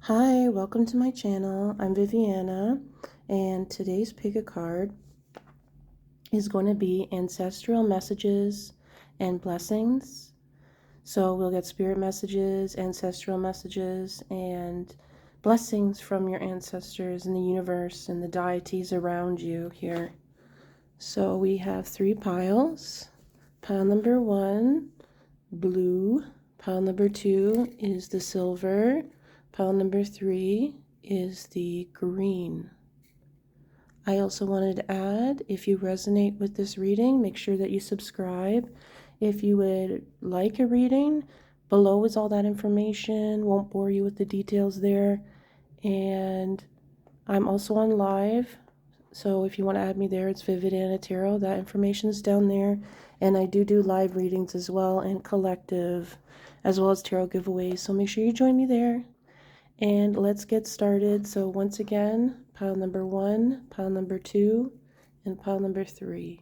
Hi, welcome to my channel. I'm Vivianna, and today's pick a card is going to be ancestral messages and blessings. So we'll get spirit messages, ancestral messages, and blessings from your ancestors in the universe and the deities around you here. So we have 3 piles. Pile number 1, blue. Pile number 2 is the silver. Pile number 3 is the green. I also wanted to add, if you resonate with this reading, make sure that you subscribe. If you would like a reading, below is all that information. Won't bore you with the details there. And I'm also on live, so if you want to add me there, it's Vivianna Tarot. That information is down there. And I do live readings as well, and collective, as well as tarot giveaways. So make sure you join me there. And let's get started. So once again, pile number 1, pile number 2, and pile number 3.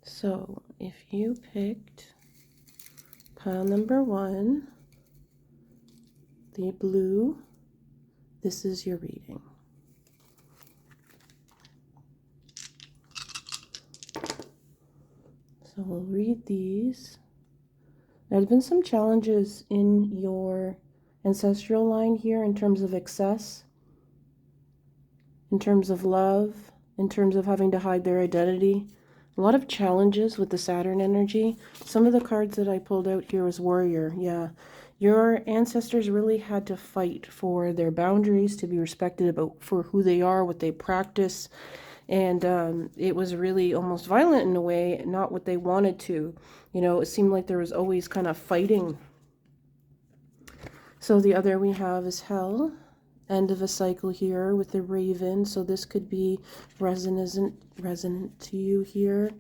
So if you picked pile number 1, the blue, this is your reading. So we'll read these. There's been some challenges in your ancestral line here in terms of excess, in terms of love, in terms of having to hide their identity. A lot of challenges with the Saturn energy. Some of the cards that I pulled out here was Warrior. Yeah, your ancestors really had to fight for their boundaries, to be respected about for who they are, what they practice. And it was really almost violent in a way, not what they wanted to. You know, it seemed like there was always kind of fighting. So the other we have is Hell, end of a cycle here with the Raven. So this could be resonant to you here.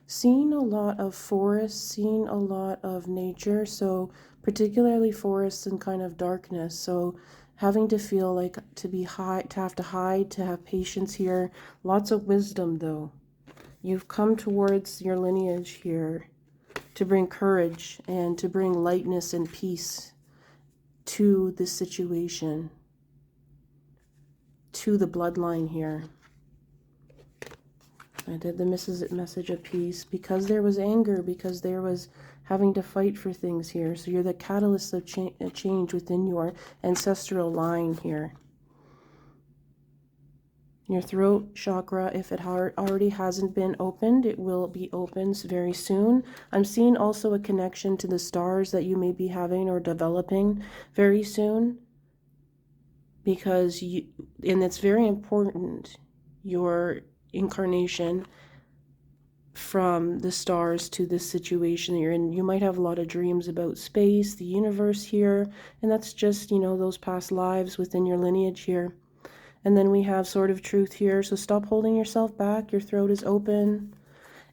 Seeing a lot of forests, seeing a lot of nature. So particularly forests and kind of darkness. So having to feel like to have to hide, to have patience here. Lots of wisdom though. You've come towards your lineage here to bring courage and to bring lightness and peace to this situation, to the bloodline here. I did the message of peace because there was anger, because there was having to fight for things here. So you're the catalyst of change within your ancestral line here. Your throat chakra, if it already hasn't been opened, it will be opened very soon. I'm seeing also a connection to the stars that you may be having or developing very soon. Because and it's very important, your incarnation from the stars to this situation that you're in. You might have a lot of dreams about space, the universe here, and that's just, you know, those past lives within your lineage here. And then we have Sword of Truth here, so stop holding yourself back. Your throat is open.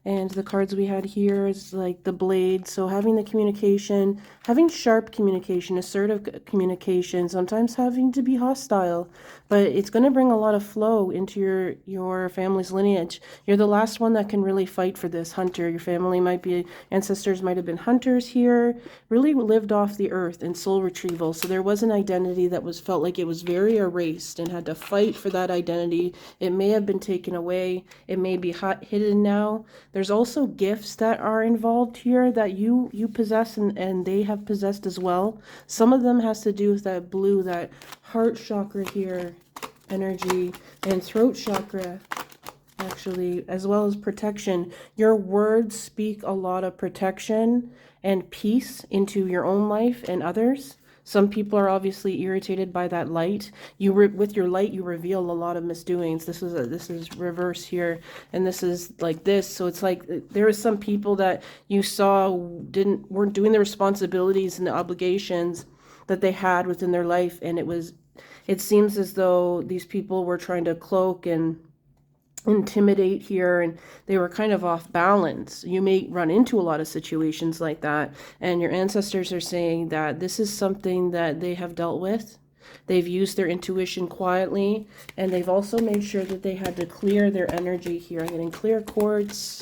And the cards we had here is like the blade. So having the communication, having sharp communication, assertive communication, sometimes having to be hostile. But it's going to bring a lot of flow into your family's lineage. You're the last one that can really fight for this, hunter. Your family might be, ancestors might have been hunters here, really lived off the earth in soul retrieval. So there was an identity that felt like it was very erased and had to fight for that identity. It may have been taken away. It may be hidden now. There's also gifts that are involved here that you possess and they have possessed as well. Some of them has to do with that blue, that heart chakra here, energy, and throat chakra, actually, as well as protection. Your words speak a lot of protection and peace into your own life and others. Some people are obviously irritated by that light. With your light, you reveal a lot of misdoings. This is reverse here, and this is like this. So it's like there are some people that you saw weren't doing the responsibilities and the obligations that they had within their life, and it seems as though these people were trying to cloak and intimidate here, and they were kind of off balance. You may run into a lot of situations like that, and your ancestors are saying that this is something that they have dealt with. They've used their intuition quietly, and they've also made sure that they had to clear their energy here. I'm getting clear quartz,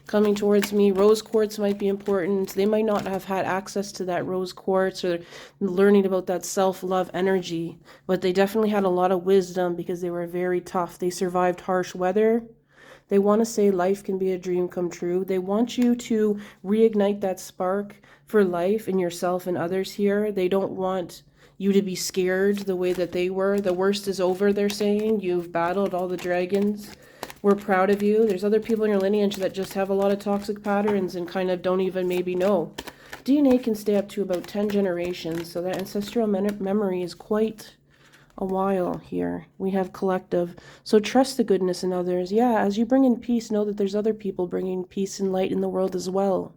coming towards me. Rose quartz might be important. They might not have had access to that rose quartz or learning about that self-love energy, but they definitely had a lot of wisdom because they were very tough. They survived harsh weather. They want to say life can be a dream come true. They want you to reignite that spark for life in yourself and others here. They don't want you to be scared the way that they were. The worst is over, they're saying. You've battled all the dragons. We're proud of you. There's other people in your lineage that just have a lot of toxic patterns and kind of don't even maybe know. DNA can stay up to about 10 generations, so that ancestral memory is quite a while here. We have collective. So trust the goodness in others. Yeah, as you bring in peace, know that there's other people bringing peace and light in the world as well.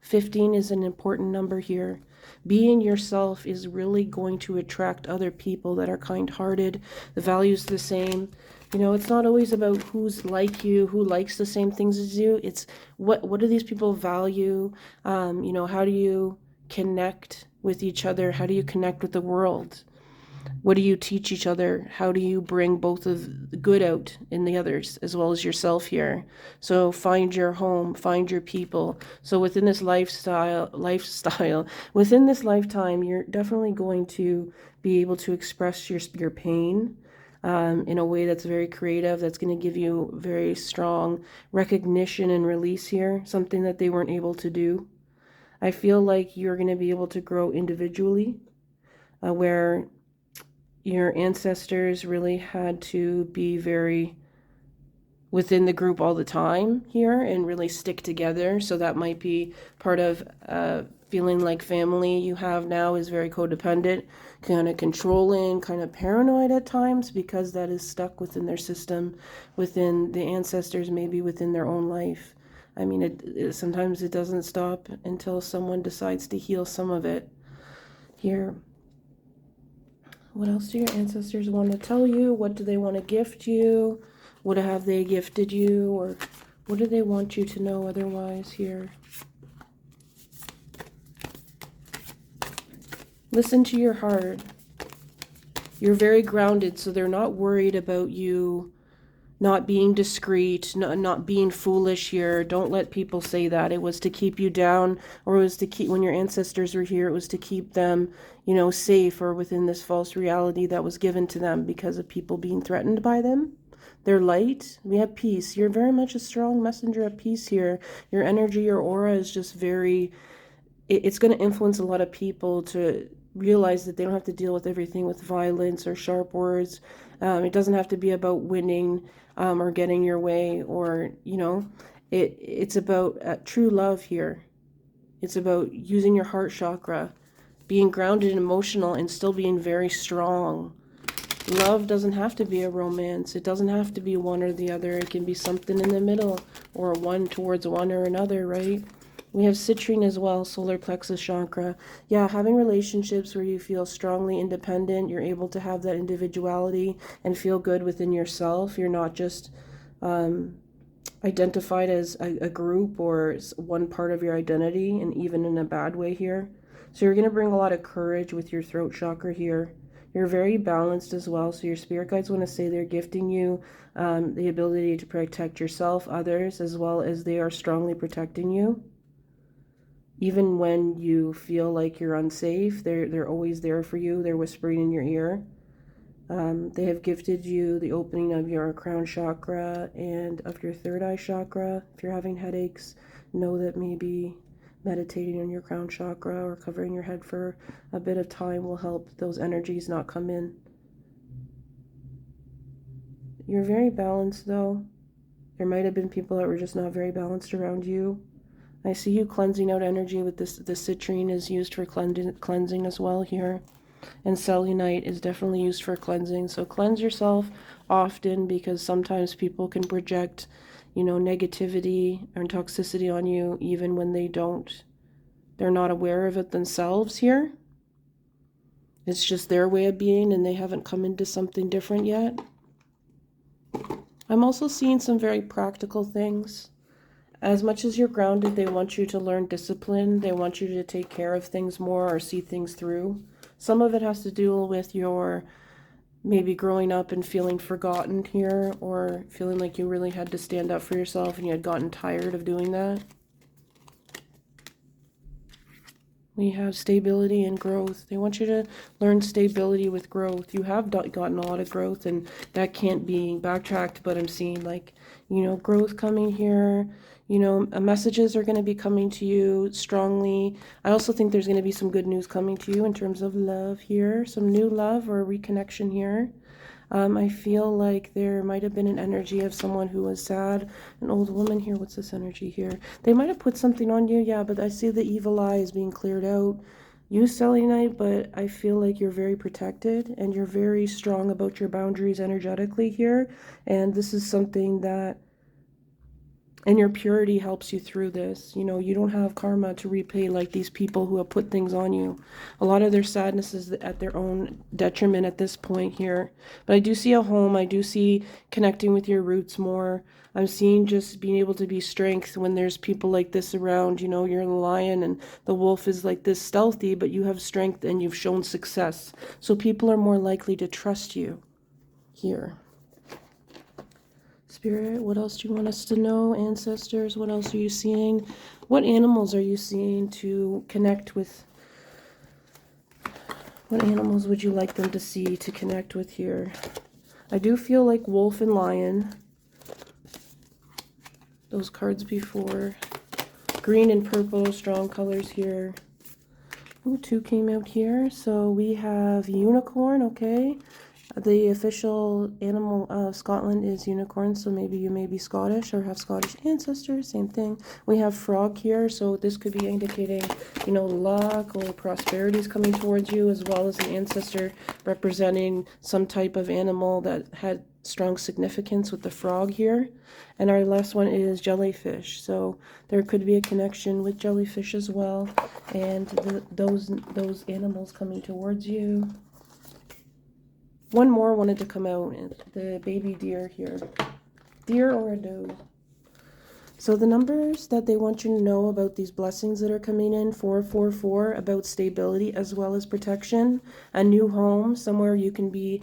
15 is an important number here. Being yourself is really going to attract other people that are kind-hearted. The value's the same. You know, it's not always about who's like you, who likes the same things as you. It's what do these people value? You know, how do you connect with each other? How do you connect with the world? What do you teach each other? How do you bring both of the good out in the others as well as yourself here? So find your home, find your people. So within this lifestyle, within this lifetime, you're definitely going to be able to express your pain in a way that's very creative, that's going to give you very strong recognition and release here, something that they weren't able to do. I feel like you're going to be able to grow individually, where your ancestors really had to be very within the group all the time here and really stick together. So that might be part of feeling like family you have now is very codependent, kind of controlling, kind of paranoid at times because that is stuck within their system, within the ancestors, maybe within their own life. I mean, sometimes it doesn't stop until someone decides to heal some of it here. What else do your ancestors want to tell you? What do they want to gift you? What have they gifted you? Or what do they want you to know otherwise here? Listen to your heart. You're very grounded, so they're not worried about you not being discreet, not being foolish here. Don't let people say that. It was to keep you down, or it was to keep, when your ancestors were here, it was to keep them, you know, safe or within this false reality that was given to them because of people being threatened by them. They're light. We have peace. You're very much a strong messenger of peace here. Your energy, your aura is just very, it's going to influence a lot of people to realize that they don't have to deal with everything with violence or sharp words. It doesn't have to be about winning or getting your way, or, you know, it's about true love here. It's about using your heart chakra, being grounded and emotional and still being very strong. Love doesn't have to be a romance. It doesn't have to be one or the other. It can be something in the middle, or one towards one or another, right? We have citrine as well, solar plexus chakra. Yeah, having relationships where you feel strongly independent, you're able to have that individuality and feel good within yourself. You're not just identified as a group or one part of your identity, and even in a bad way here. So you're going to bring a lot of courage with your throat chakra here. You're very balanced as well, so your spirit guides want to say they're gifting you the ability to protect yourself, others, as well as they are strongly protecting you. Even when you feel like you're unsafe, they're always there for you. They're whispering in your ear. They have gifted you the opening of your crown chakra and of your third eye chakra. If you're having headaches, know that maybe meditating on your crown chakra or covering your head for a bit of time will help those energies not come in. You're very balanced, though. There might have been people that were just not very balanced around you. I see you cleansing out energy with this. The citrine is used for cleansing as well here. And selenite is definitely used for cleansing. So cleanse yourself often, because sometimes people can project, you know, negativity and toxicity on you even when they're not aware of it themselves here. It's just their way of being and they haven't come into something different yet. I'm also seeing some very practical things. As much as you're grounded, they want you to learn discipline. They want you to take care of things more or see things through. Some of it has to do with your maybe growing up and feeling forgotten here, or feeling like you really had to stand up for yourself and you had gotten tired of doing that. We have stability and growth. They want you to learn stability with growth. You have gotten a lot of growth, and that can't be backtracked, but I'm seeing, like, you know, growth coming here. You know, messages are going to be coming to you strongly. I also think there's going to be some good news coming to you in terms of love here, some new love or reconnection here. I feel like there might have been an energy of someone who was sad, an old woman here. What's this energy here? They might have put something on you, yeah, but I see the evil eye is being cleared out. You, selenite, but I feel like you're very protected and you're very strong about your boundaries energetically here. And this is something that, and your purity helps you through this. You know, you don't have karma to repay like these people who have put things on you. A lot of their sadness is at their own detriment at this point here. But I do see a home. I do see connecting with your roots more. I'm seeing just being able to be strength when there's people like this around. You know, you're the lion and the wolf is like this stealthy, but you have strength and you've shown success. So people are more likely to trust you here. Spirit, what else do you want us to know? Ancestors, what else are you seeing? What animals are you seeing to connect with? What animals would you like them to see to connect with here? I do feel like wolf and lion. Those cards before. Green and purple, strong colors here. Ooh, 2 came out here. So we have unicorn, okay. The official animal of Scotland is unicorn, so maybe you may be Scottish or have Scottish ancestors, same thing. We have frog here, so this could be indicating, you know, luck or prosperity is coming towards you, as well as an ancestor representing some type of animal that had strong significance with the frog here. And our last one is jellyfish, so there could be a connection with jellyfish as well, and those animals coming towards you. One more wanted to come out, the baby deer here. Deer or a doe. So the numbers that they want you to know about these blessings that are coming in, 444, about stability as well as protection, a new home, somewhere you can be,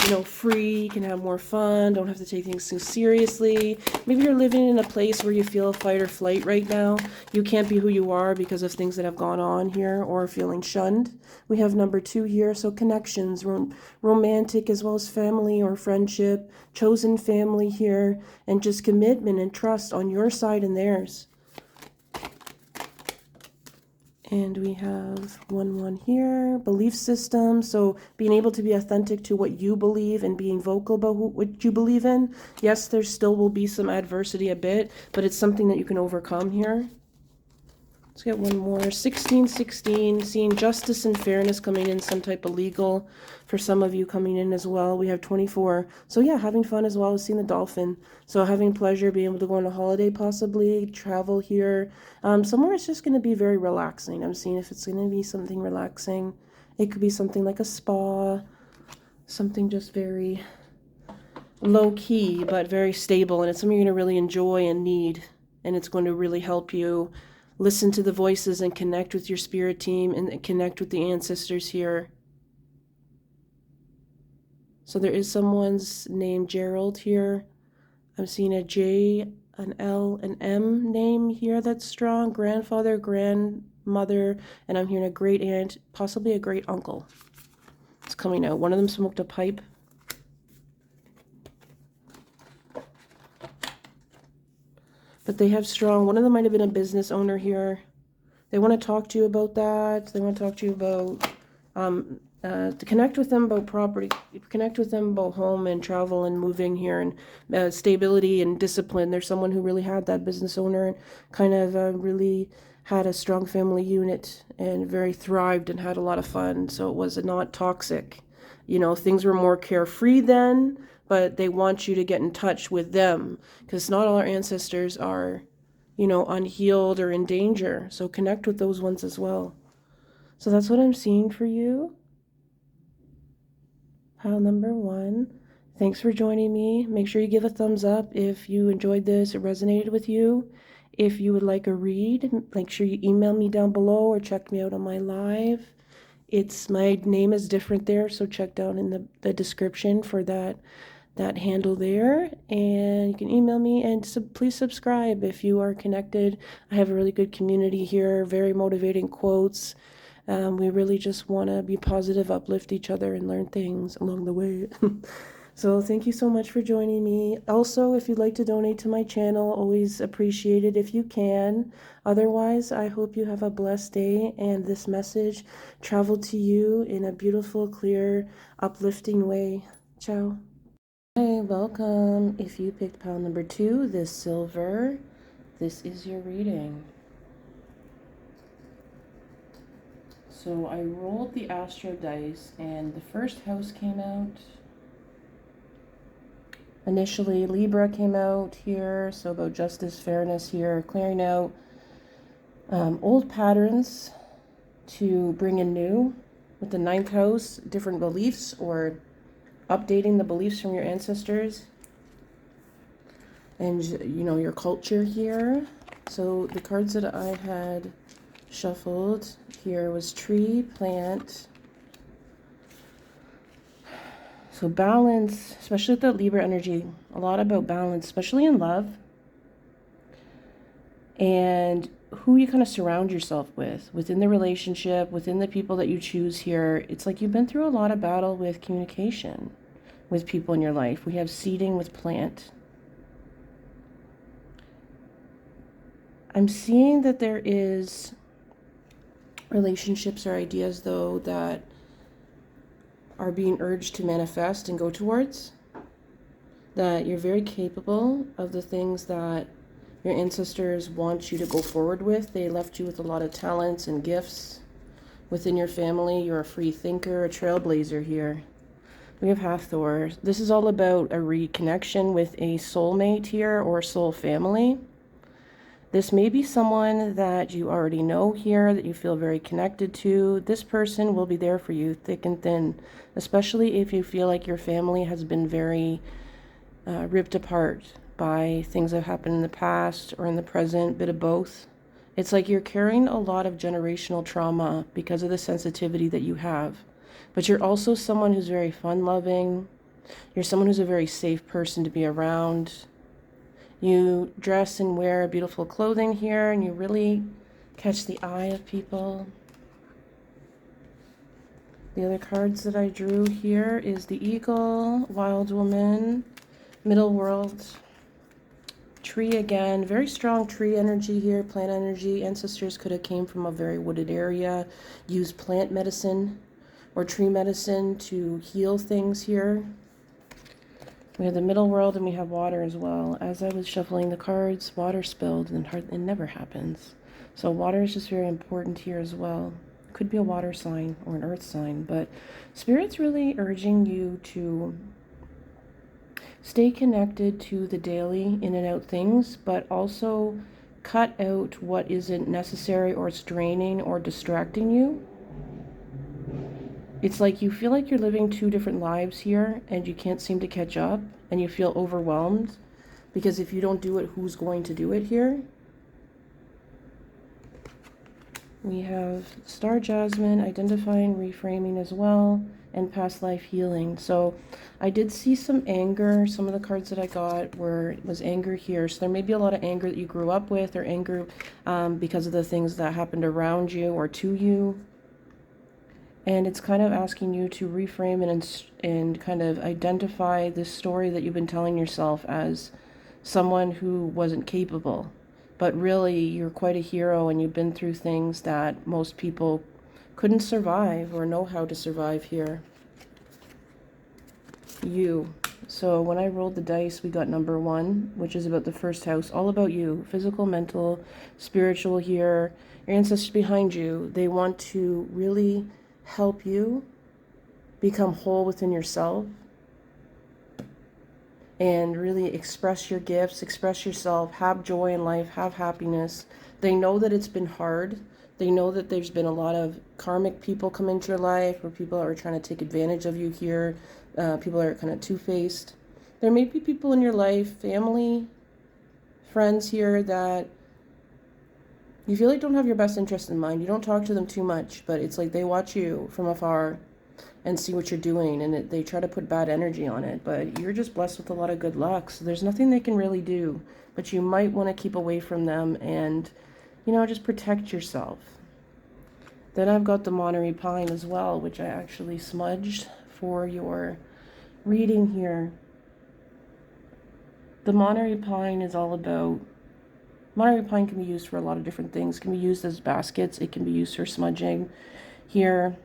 you know, free, you can have more fun, don't have to take things so seriously. Maybe you're living in a place where you feel fight or flight right now. You can't be who you are because of things that have gone on here, or feeling shunned. We have number 2 here, so connections, romantic as well as family or friendship, chosen family here, and just commitment and trust on your side and theirs. And we have 1 here, belief system. So being able to be authentic to what you believe and being vocal about what you believe in. Yes, there still will be some adversity a bit, but it's something that you can overcome here. Let's get 1 more. 1616, seeing justice and fairness coming in, some type of legal for some of you coming in as well. We have 24. So yeah, having fun as well as seeing the dolphin. So having pleasure, being able to go on a holiday possibly, travel here. Somewhere it's just going to be very relaxing. I'm seeing if it's going to be something relaxing. It could be something like a spa, something just very low-key but very stable. And it's something you're going to really enjoy and need. And it's going to really help you listen to the voices and connect with your spirit team and connect with the ancestors here. So there is someone's name, Gerald, here. I'm seeing a J, an L, an M name here that's strong. Grandfather, grandmother, and I'm hearing a great aunt, possibly a great uncle. It's coming out. One of them smoked a pipe. But they have strong, one of them might have been a business owner here. They want to talk to you about that. They want to talk to you about, to connect with them about property, connect with them about home and travel and moving here and stability and discipline. There's someone who really had that business owner and kind of really had a strong family unit and very thrived and had a lot of fun. So it was not toxic. You know, things were more carefree then, but they want you to get in touch with them because not all our ancestors are, you know, unhealed or in danger. So connect with those ones as well. So that's what I'm seeing for you. Pile number 1. Thanks for joining me. Make sure you give a thumbs up if you enjoyed this, it resonated with you. If you would like a read, make sure you email me down below or check me out on my live. my name is different there, so check down in the description for that handle there, and you can email me, and please subscribe if you are connected. I have a really good community here, very motivating quotes. We really just want to be positive, uplift each other, and learn things along the way. So thank you so much for joining me. Also, if you'd like to donate to my channel, always appreciate it if you can. Otherwise, I hope you have a blessed day, and this message traveled to you in a beautiful, clear, uplifting way. Ciao. Hi, welcome. If you picked pile number 2, this silver, this is your reading. So I rolled the Astro dice, and the first house came out. Initially, Libra came out here, so about justice, fairness here, clearing out old patterns to bring in new. With the 9th house, different beliefs or updating the beliefs from your ancestors and, you know, your culture here. So the cards that I had shuffled here was tree, plant. So balance, especially with the Libra energy, a lot about balance, especially in love, and who you kind of surround yourself with within the relationship, within the people that you choose here. It's like you've been through a lot of battle with communication with people in your life. We have seeding with plant. I'm seeing that there is relationships or ideas, though, that are being urged to manifest and go towards, that you're very capable of the things that your ancestors want you to go forward with. They left you with a lot of talents and gifts within your family. You're a free thinker, a trailblazer here. We have Hathor. This is all about a reconnection with a soulmate here or soul family. This may be someone that you already know here, that you feel very connected to. This person will be there for you thick and thin, especially if you feel like your family has been very ripped apart by things that happened in the past or in the present, bit of both. It's like you're carrying a lot of generational trauma because of the sensitivity that you have. But you're also someone who's very fun-loving. You're someone who's a very safe person to be around. You dress and wear beautiful clothing here, and you really catch the eye of people. The other cards that I drew here is the Eagle, Wild Woman, Middle World, Tree again. Very strong tree energy here, plant energy. Ancestors could have came from a very wooded area, used plant medicine or tree medicine to heal things here. We have the middle world, and we have water as well. As I was shuffling the cards, water spilled, and it never happens. So water is just very important here as well. Could be a water sign or an earth sign, but Spirit's really urging you to stay connected to the daily in and out things, but also cut out what isn't necessary or it's draining or distracting you. It's like you feel like you're living 2 different lives here and you can't seem to catch up, and you feel overwhelmed because if you don't do it, who's going to do it here? We have Star Jasmine, identifying, reframing as well, and past life healing. So I did see some anger. Some of the cards that I got was anger here. So there may be a lot of anger that you grew up with, or anger because of the things that happened around you or to you. And it's kind of asking you to reframe and kind of identify this story that you've been telling yourself as someone who wasn't capable. But really, you're quite a hero, and you've been through things that most people couldn't survive or know how to survive here. So when I rolled the dice, we got number 1, which is about the first house, all about you, physical, mental, spiritual here. Your ancestors behind you, they want to really help you become whole within yourself and really express your gifts, express yourself, have joy in life, have happiness. They know that it's been hard. They know that there's been a lot of karmic people come into your life, or people that are trying to take advantage of you here, people that are kind of two-faced. There may be people in your life, family, friends here, that You feel like don't have your best interest in mind. You don't talk to them too much, but it's like they watch you from afar and see what you're doing, and they try to put bad energy on it, but you're just blessed with a lot of good luck, so there's nothing they can really do, but you might want to keep away from them and, you know, just protect yourself. Then I've got the Monterey Pine as well, which I actually smudged for your reading here. The Monterey Pine is all about, Monterey Pine can be used for a lot of different things. It can be used as baskets. It can be used for smudging. Here,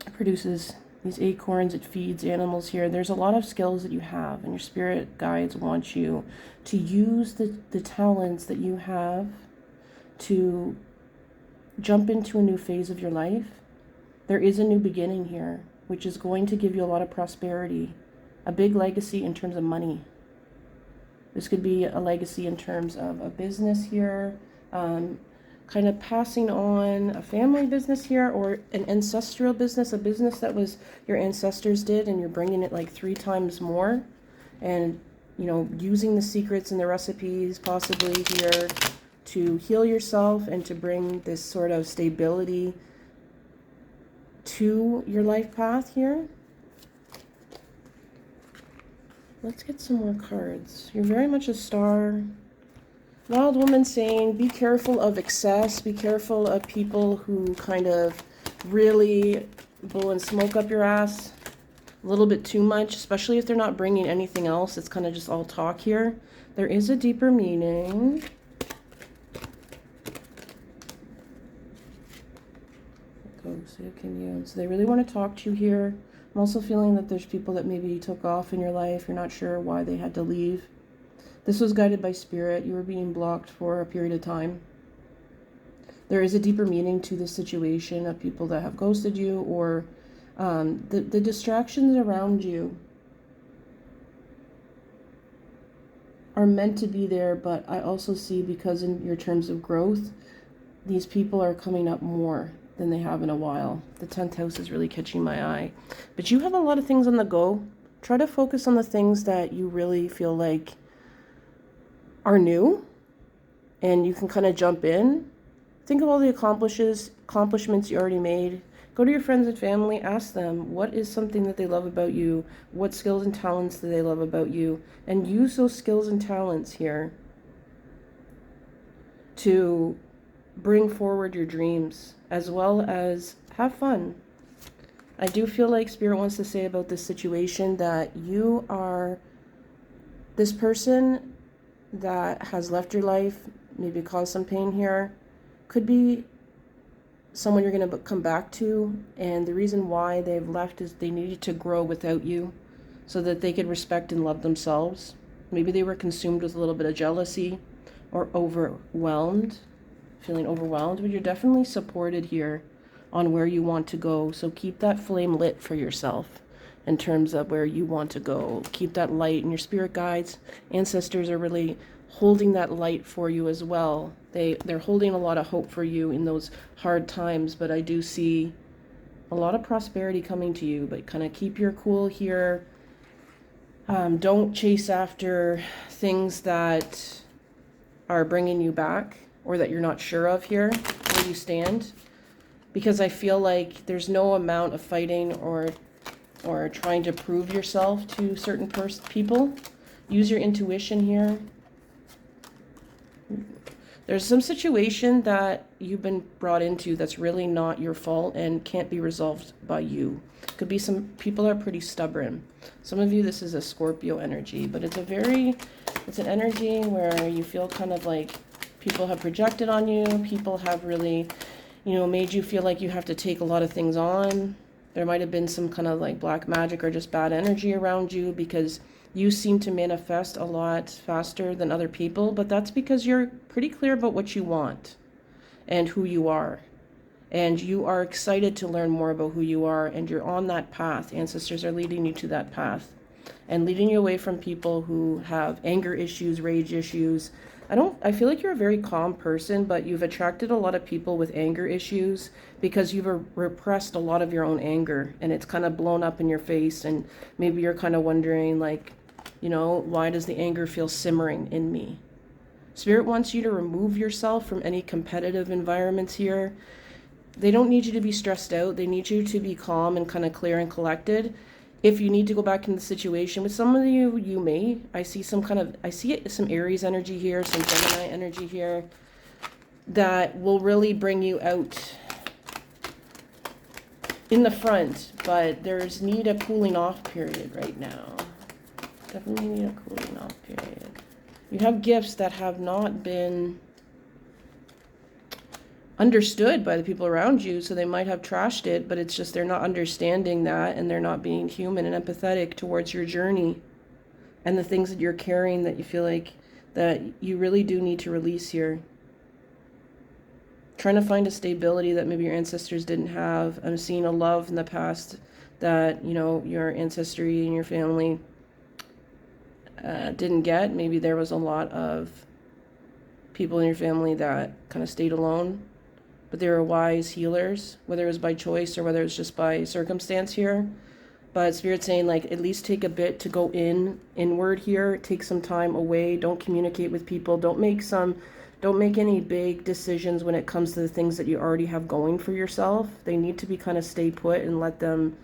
it produces these acorns. It feeds animals here. There's a lot of skills that you have, and your spirit guides want you to use the talents that you have to jump into a new phase of your life. There is a new beginning here, which is going to give you a lot of prosperity, a big legacy in terms of money. This could be a legacy in terms of a business here, kind of passing on a family business here, or an ancestral business, a business that was your ancestors did, and you're bringing it like 3 times more, and, you know, using the secrets and the recipes possibly here to heal yourself and to bring this sort of stability to your life path here. Let's get some more cards. You're very much a star. Wild woman saying, be careful of excess. Be careful of people who kind of really blow and smoke up your ass a little bit too much, especially if they're not bringing anything else. It's kind of just all talk here. There is a deeper meaning. So they really want to talk to you here. I'm also feeling that there's people that maybe took off in your life. You're not sure why they had to leave. This was guided by spirit. You were being blocked for a period of time. There is a deeper meaning to this situation of people that have ghosted you, or the distractions around you are meant to be there, but I also see, because in your terms of growth, these people are coming up more than they have in a while. The 10th house is really catching my eye. But you have a lot of things on the go. Try to focus on the things that you really feel like are new, and you can kind of jump in. Think of all the accomplishments you already made. Go to your friends and family, ask them what is something that they love about you, what skills and talents do they love about you, and use those skills and talents here to bring forward your dreams, as well as have fun. I do feel like Spirit wants to say about this situation that you are this person that has left your life, maybe caused some pain here, could be someone you're going to come back to, and the reason why they've left is they needed to grow without you so that they could respect and love themselves. Maybe they were consumed with a little bit of jealousy or feeling overwhelmed, but you're definitely supported here on where you want to go. So keep that flame lit for yourself in terms of where you want to go. Keep that light, and your spirit guides, ancestors are really holding that light for you as well. They're holding a lot of hope for you in those hard times, but I do see a lot of prosperity coming to you, but kind of keep your cool here. Don't chase after things that are bringing you back or that you're not sure of here, where you stand, because I feel like there's no amount of fighting or trying to prove yourself to certain people. Use your intuition here. There's some situation that you've been brought into that's really not your fault and can't be resolved by you. Could be some people are pretty stubborn. Some of you, this is a Scorpio energy, but it's an energy where you feel kind of like people have projected on you. People have really, made you feel like you have to take a lot of things on. There might have been some kind of like black magic or just bad energy around you, because you seem to manifest a lot faster than other people, but that's because you're pretty clear about what you want and who you are. And you are excited to learn more about who you are, and you're on that path. Ancestors are leading you to that path and leading you away from people who have anger issues, rage issues. I feel like you're a very calm person, but you've attracted a lot of people with anger issues because you've repressed a lot of your own anger, and it's kind of blown up in your face, and maybe you're kind of wondering, like, why does the anger feel simmering in me? Spirit wants you to remove yourself from any competitive environments here. They don't need you to be stressed out. They need you to be calm and kind of clear and collected. If you need to go back into the situation with some of you, you may. I see some Aries energy here, some Gemini energy here that will really bring you out in the front, but there's need a cooling off period right now. Definitely need a cooling off period. You have gifts that have not been understood by the people around you, so they might have trashed it, but it's just they're not understanding that, and they're not being human and empathetic towards your journey and the things that you're carrying that you feel like that you really do need to release here. Trying to find a stability that maybe your ancestors didn't have. I'm seeing a love in the past that, you know, your ancestry and your family didn't get. Maybe there was a lot of people in your family that kind of stayed alone, but they were wise healers, whether it was by choice or whether it was just by circumstance here. But Spirit's saying, like, at least take a bit to go inward here. Take some time away. Don't communicate with people. Don't make any big decisions when it comes to the things that you already have going for yourself. They need to be kind of stay put and let them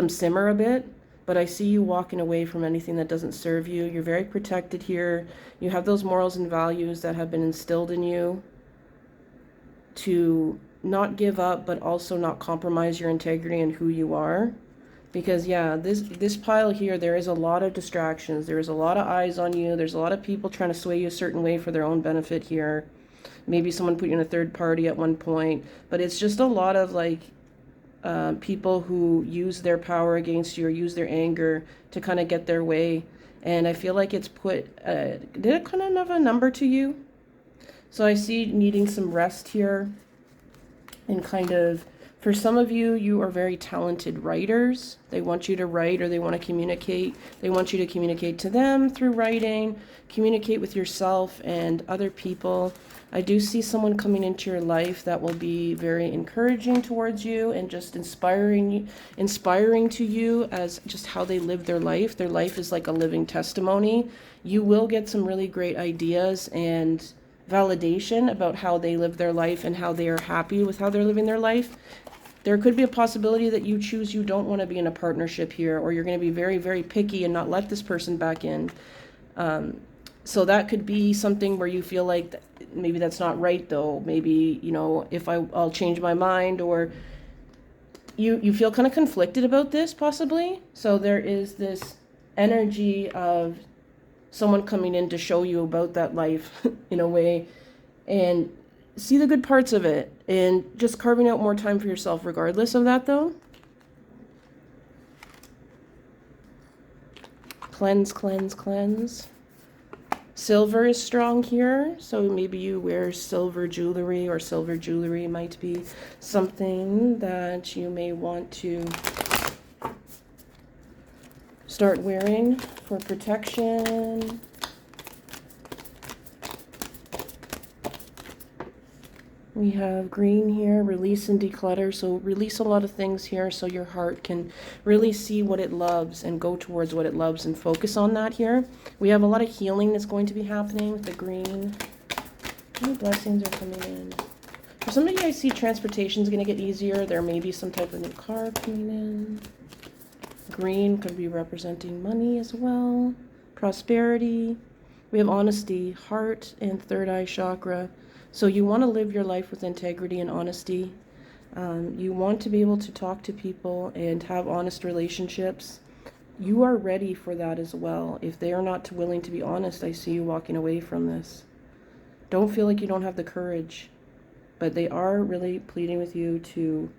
simmer a bit. But I see you walking away from anything that doesn't serve you. You're very protected here. You have those morals and values that have been instilled in you to not give up, but also not compromise your integrity and who you are. Because yeah, this pile here, there is a lot of distractions. There is a lot of eyes on you. There's a lot of people trying to sway you a certain way for their own benefit here. Maybe someone put you in a third party at one point, but it's just a lot of like people who use their power against you or use their anger to kind of get their way. And I feel like it's did it kind of have a number to you? So I see needing some rest here, and kind of, for some of you, you are very talented writers. They want you to write, or they want to communicate. They want you to communicate to them through writing, communicate with yourself and other people. I do see someone coming into your life that will be very encouraging towards you and just inspiring to you as just how they live their life. Their life is like a living testimony. You will get some really great ideas and validation about how they live their life and how they are happy with how they're living their life. There could be a possibility that you choose you don't want to be in a partnership here, or you're going to be very, very picky and not let this person back in. So that could be something where you feel like maybe that's not right, though. Maybe, you know, if I'll change my mind, or you feel kind of conflicted about this possibly. So there is this energy of someone coming in to show you about that life in a way, and see the good parts of it, and just carving out more time for yourself regardless of that, though. Cleanse, cleanse, cleanse. Silver is strong here, so maybe you wear silver jewelry, or silver jewelry might be something that you may want to start wearing for protection. We have green here, release and declutter. So release a lot of things here so your heart can really see what it loves and go towards what it loves and focus on that here. We have a lot of healing that's going to be happening with the green. Any blessings are coming in? For somebody, I see transportation is going to get easier. There may be some type of new car coming in. Green could be representing money as well. Prosperity. We have honesty, heart, and third eye chakra. So you want to live your life with integrity and honesty. You want to be able to talk to people and have honest relationships. You are ready for that as well. If they are not willing to be honest, I see you walking away from this. Don't feel like you don't have the courage, but they are really pleading with you to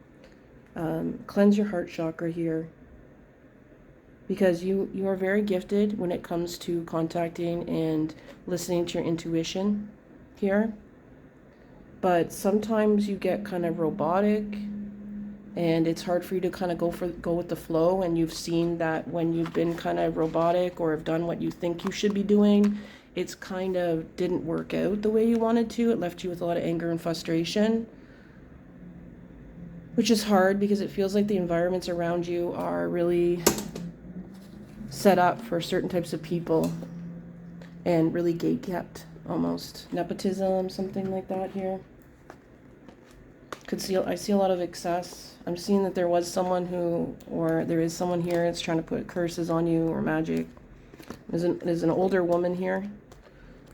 cleanse your heart chakra here, because you are very gifted when it comes to contacting and listening to your intuition here. But sometimes you get kind of robotic, and it's hard for you to kind of go with the flow. And you've seen that when you've been kind of robotic or have done what you think you should be doing, it's kind of didn't work out the way you wanted to. It left you with a lot of anger and frustration, which is hard because it feels like the environments around you are really set up for certain types of people and really gate kept almost nepotism, something like that here. I see a lot of excess. I'm seeing that there was someone who, or there is someone here that's trying to put curses on you or magic. There's an older woman here,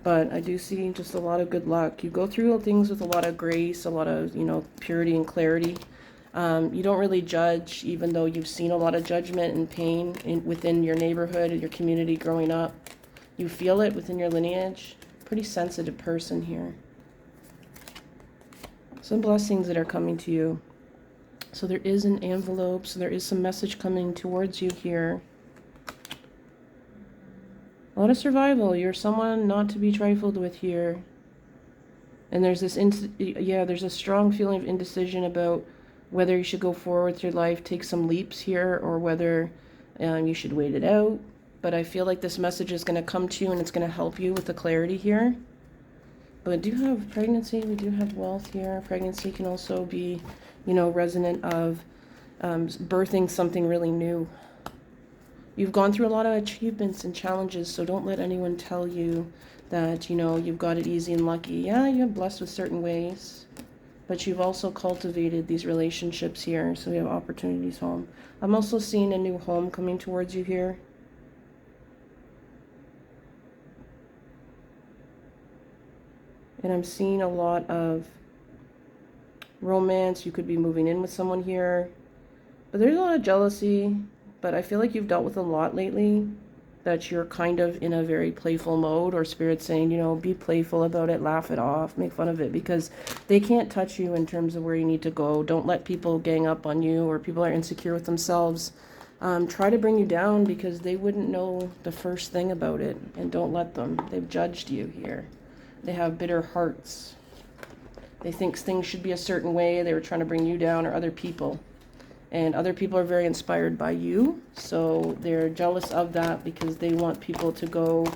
but I do see just a lot of good luck. You go through things with a lot of grace, a lot of, you know, purity and clarity. You don't really judge, even though you've seen a lot of judgment and pain within your neighborhood and your community growing up. You feel it within your lineage. Pretty sensitive person here. Some blessings that are coming to you. So there is an envelope, so there is some message coming towards you here. A lot of survival. You're someone not to be trifled with here. And there's this, there's a strong feeling of indecision about whether you should go forward with your life, take some leaps here, or whether you should wait it out. But I feel like this message is going to come to you and it's going to help you with the clarity here. But I do have pregnancy, we do have wealth here. Pregnancy can also be, you know, resonant of birthing something really new. You've gone through a lot of achievements and challenges, so don't let anyone tell you that, you know, you've got it easy and lucky. Yeah, you're blessed with certain ways, but you've also cultivated these relationships here, so you have opportunities home. I'm also seeing a new home coming towards you here. And I'm seeing a lot of romance. You could be moving in with someone here. But there's a lot of jealousy. But I feel like you've dealt with a lot lately. That you're kind of in a very playful mode. Or Spirit's saying, you know, be playful about it. Laugh it off. Make fun of it. Because they can't touch you in terms of where you need to go. Don't let people gang up on you. Or people are insecure with themselves. Try to bring you down because they wouldn't know the first thing about it. And don't let them. They've judged you here. They have bitter hearts. They think things should be a certain way. They were trying to bring you down or other people. And other people are very inspired by you. So they're jealous of that because they want people to go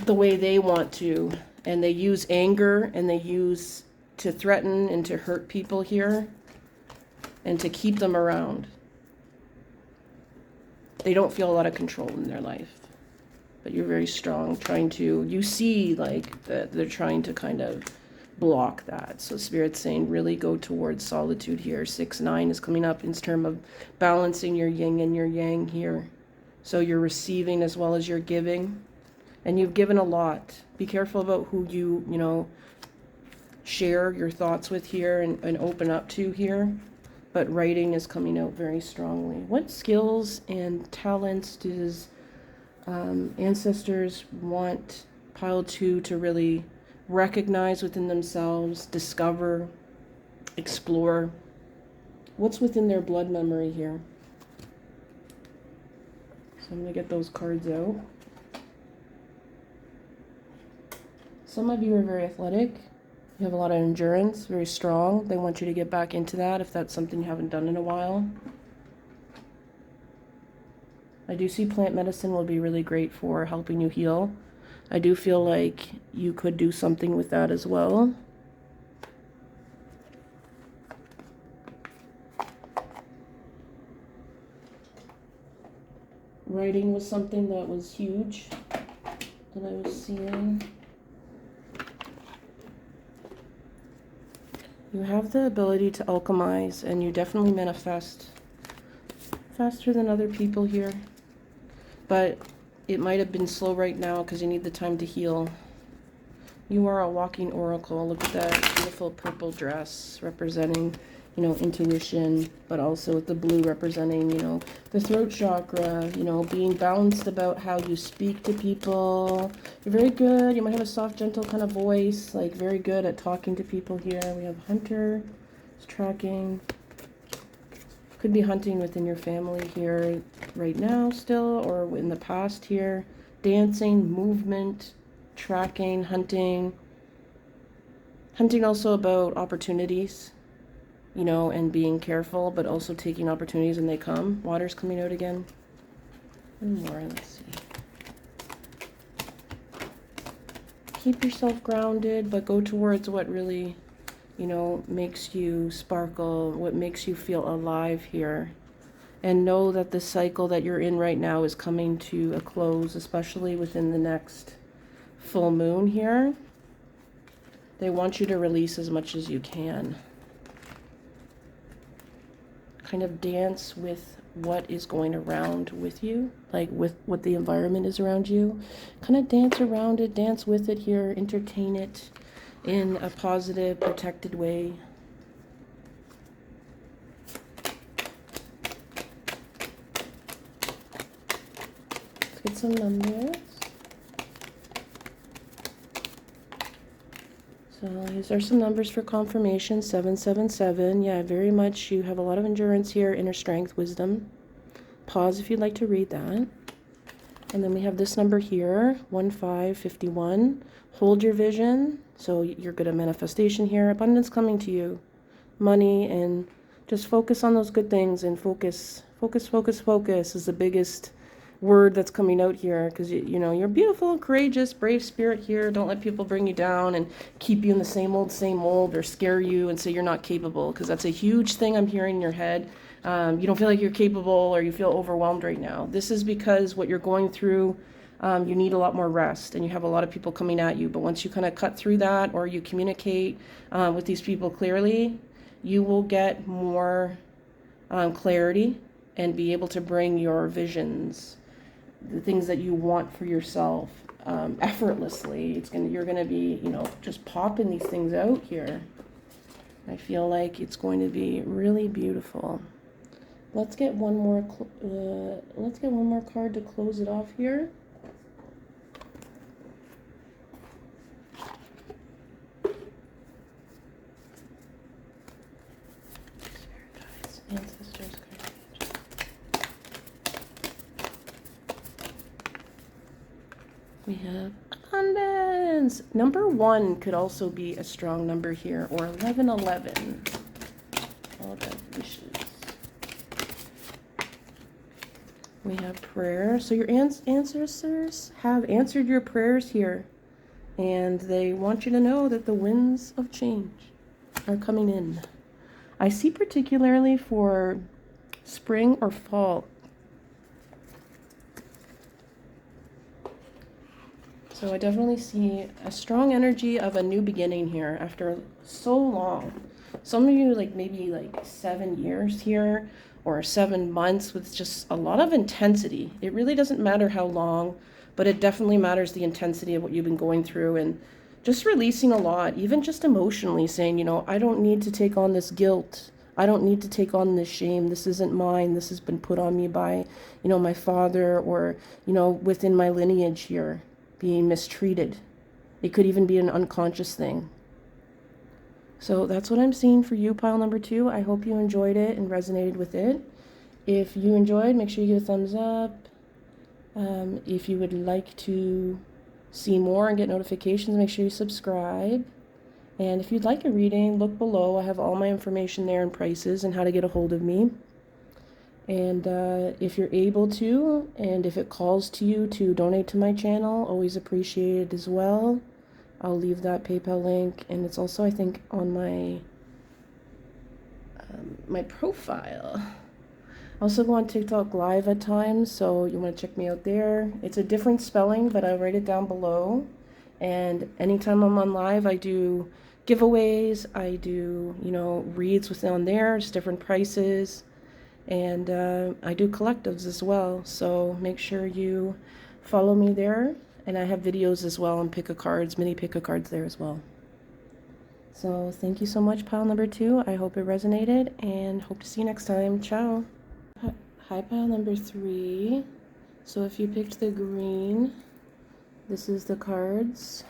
the way they want to. And they use anger and they use to threaten and to hurt people here and to keep them around. They don't feel a lot of control in their life. But you're very strong, you see like that they're trying to kind of block that. So Spirit's saying really go towards solitude here. 6-9 is coming up in terms of balancing your yin and your yang here. So you're receiving as well as you're giving. And you've given a lot. Be careful about who you know, share your thoughts with here and open up to here. But writing is coming out very strongly. What skills and talents does ancestors want pile 2 to really recognize within themselves, discover, explore? What's within their blood memory here? So I'm going to get those cards out. Some of you are very athletic. You have a lot of endurance, very strong. They want you to get back into that if that's something you haven't done in a while. I do see plant medicine will be really great for helping you heal. I do feel like you could do something with that as well. Writing was something that was huge that I was seeing. You have the ability to alchemize and you definitely manifest faster than other people here. But it might have been slow right now because you need the time to heal. You are a walking oracle. Look at that beautiful purple dress representing, you know, intuition, but also with the blue representing, you know, the throat chakra, you know, being balanced about how you speak to people. You're very good. You might have a soft, gentle kind of voice, like very good at talking to people here. We have hunter, it's tracking. Could be hunting within your family here right now still, or in the past here. Dancing, movement, tracking, hunting. Hunting also about opportunities, you know, and being careful, but also taking opportunities when they come. Water's coming out again. One more, let's see. Keep yourself grounded, but go towards what really, you know, makes you sparkle, what makes you feel alive here. And know that the cycle that you're in right now is coming to a close, especially within the next full moon here. They want you to release as much as you can. Kind of dance with what is going around with you, like with what the environment is around you. Kind of dance around it, dance with it here, entertain it in a positive, protected way. Let's get some numbers. So these are some numbers for confirmation. 777. Yeah, very much. You have a lot of endurance here, inner strength, wisdom. Pause if you'd like to read that. And then we have this number here, 1551. Hold your vision. So you're good at manifestation here. Abundance coming to you. Money, and just focus on those good things, and focus is the biggest word that's coming out here, because you know you're beautiful, courageous, brave spirit here. Don't let people bring you down and keep you in the same old, or scare you and say you're not capable, because that's a huge thing I'm hearing in your head. You don't feel like you're capable, or you feel overwhelmed right now. This is because what you're going through, you need a lot more rest, and you have a lot of people coming at you. But once you kind of cut through that, or you communicate with these people clearly, you will get more clarity and be able to bring your visions, the things that you want for yourself, effortlessly. You're gonna be, just popping these things out here. I feel like it's going to be really beautiful. Let's get one more card to close it off here. Ancestors. We have abundance. Number 1 could also be a strong number here, or 1111. All that wishes. We have prayer. So your ancestors have answered your prayers here, and they want you to know that the winds of change are coming in. I see particularly for spring or fall. So I definitely see a strong energy of a new beginning here after so long. Some of you maybe 7 years here, or 7 months, with just a lot of intensity. It really doesn't matter how long, but it definitely matters the intensity of what you've been going through, and just releasing a lot, even just emotionally, saying, I don't need to take on this guilt. I don't need to take on this shame. This isn't mine. This has been put on me by, my father, or, within my lineage here, being mistreated. It could even be an unconscious thing. So that's what I'm seeing for you, pile number 2. I hope you enjoyed it and resonated with it. If you enjoyed, make sure you give a thumbs up. If you would like to see more and get notifications, make sure you subscribe. And if you'd like a reading, look below. I have all my information there, and prices, and how to get a hold of me. And if you're able to, and if it calls to you to donate to my channel, always appreciated as well. I'll leave that PayPal link, and it's also, I think, on my my profile. I also go on TikTok live at times, so you want to check me out there. It's a different spelling, but I'll write it down below. And anytime I'm on live, I do giveaways. I do, reads on there, just different prices. And I do collectives as well, so make sure you follow me there. And I have videos as well, and pick-a-cards, mini pick-a-cards there as well. So thank you so much, pile number 2. I hope it resonated, and hope to see you next time. Ciao. Hi, pile number 3. So if you picked the green, this is the cards.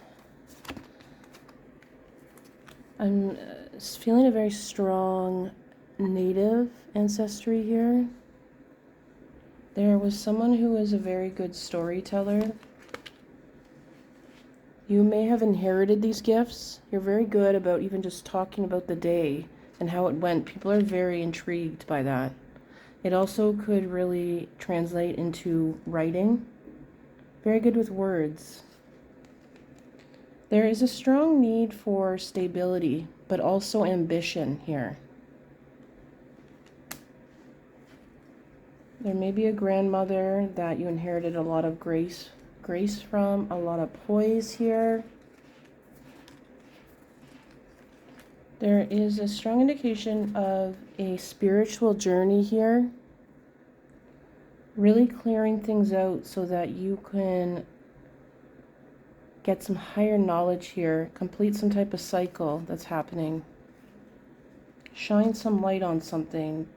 I'm feeling a very strong native ancestry here. There was someone who was a very good storyteller. You may have inherited these gifts. You're very good about even just talking about the day and how it went. People are very intrigued by that. It also could really translate into writing. Very good with words. There is a strong need for stability, but also ambition here. There may be a grandmother that you inherited a lot of grace grace from, a lot of poise here. There is a strong indication of a spiritual journey here. Really clearing things out so that you can get some higher knowledge here, complete some type of cycle that's happening. Shine some light on something.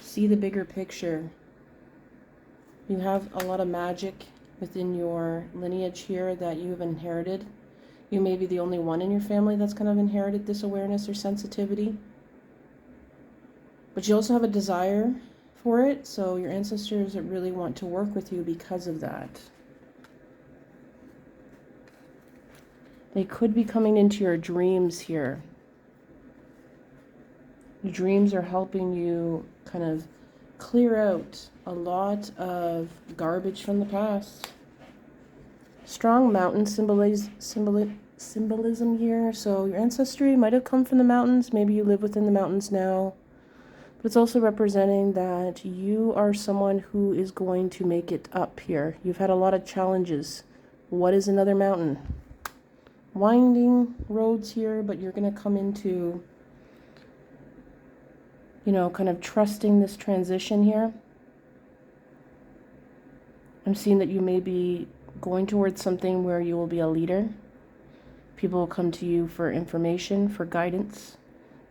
See the bigger picture. You have a lot of magic within your lineage here that you have inherited. You may be the only one in your family that's kind of inherited this awareness or sensitivity. But you also have a desire for it, so your ancestors really want to work with you because of that. They could be coming into your dreams here. Your dreams are helping you kind of clear out a lot of garbage from the past. Strong mountain symbolism here. So your ancestry might have come from the mountains. Maybe you live within the mountains now. But it's also representing that you are someone who is going to make it up here. You've had a lot of challenges. What is another mountain? Winding roads here, but you're going to come into, you know, kind of trusting this transition here. I'm seeing that you may be going towards something where you will be a leader. People will come to you for information, for guidance.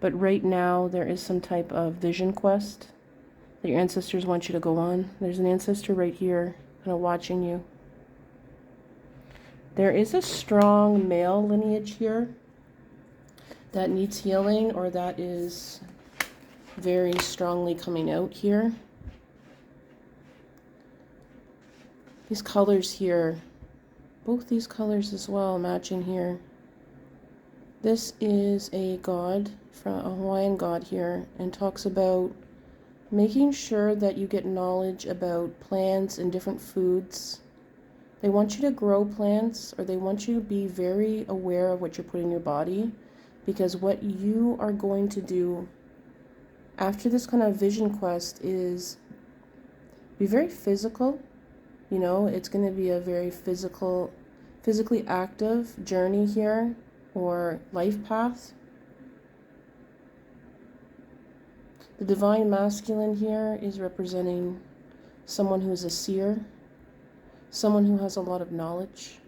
But right now, there is some type of vision quest that your ancestors want you to go on. There's an ancestor right here, kind of watching you. There is a strong male lineage here that needs healing, or that is very strongly coming out here. These colors here, both these colors as well, matching here. This is a god, from a Hawaiian god here, and talks about making sure that you get knowledge about plants and different foods. They want you to grow plants, or they want you to be very aware of what you're putting in your body, because what you are going to do after this kind of vision quest is be very physical. You know, it's going to be a very physically active journey here, or life path. The divine masculine here is representing someone who is a seer, someone who has a lot of knowledge